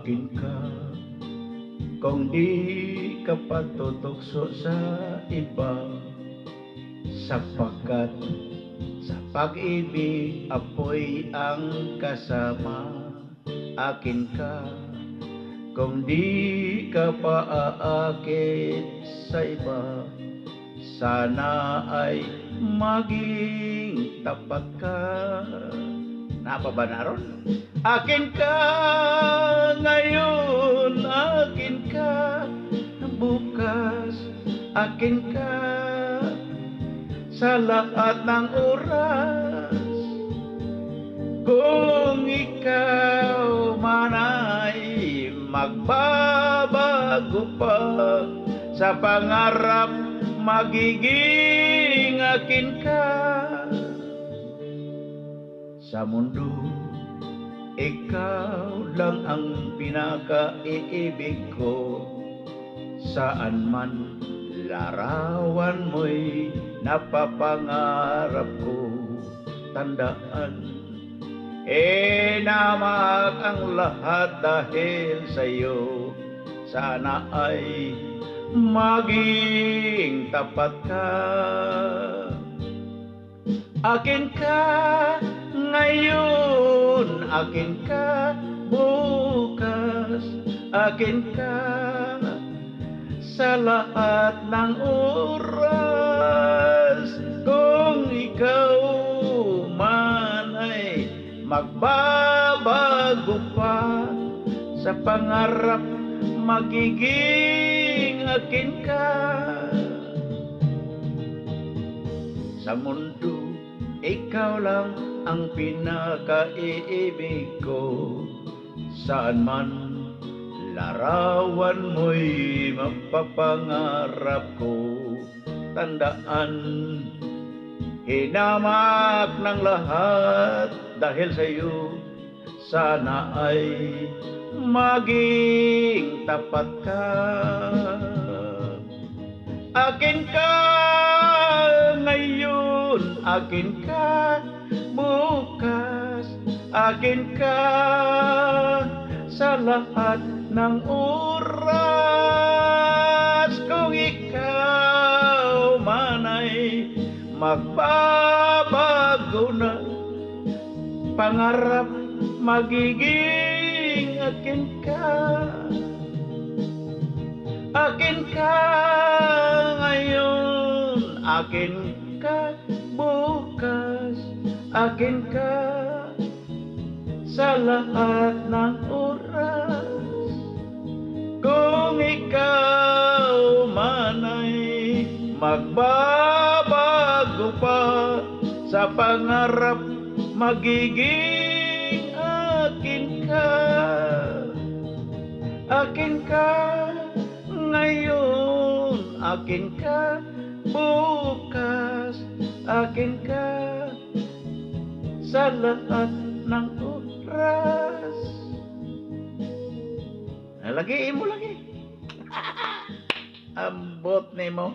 akin ka. Kung di ka patutukso sa iba, sapagkat sa pag-ibig apoy ang kasama. Akin ka. Kung di ka paaakit sa iba, sana ay maging tapat ka. Napa ba naron? Akin ka ngayon, akin ka bukas, akin ka sa lahat ng oras. Kung ikaw man ay magbabago pa sa pangarap, magiging akin ka. Sa mundo, ikaw lang ang pinaka-iibig ko. Saan man larawan mo'y napapangarap ko. Tandaan, namak ang lahat dahil sa'yo. Sana ay maging tapat ka. Akin ka ngayon, akin ka bukas, akin ka sa lahat ng oras. Kung ikaw man ay magbabago pa sa pangarap, magiging akin ka. Sa mundo, ikaw lang ang pinaka-iibig ko. Saan man larawan mo'y mapapangarap ko. Tandaan, hinamak ng lahat dahil sa'yo. Sana ay maging tapat ka. Akin ka ngayon, akin ka bukas, akin ka sa lahat ng oras. Kung ikaw man ay magbabago na pangarap, magiging akin ka. Akin ka ngayon, akin ka bukas, akin ka sa lahat ng oras. Kung ikaw man ay magbabago pa sa pangarap, magiging akin ka. Akin ka ngayon, akin ka bukas, akin ka sa lahat ng oras. Lagi mo lagi. Ambot nimo.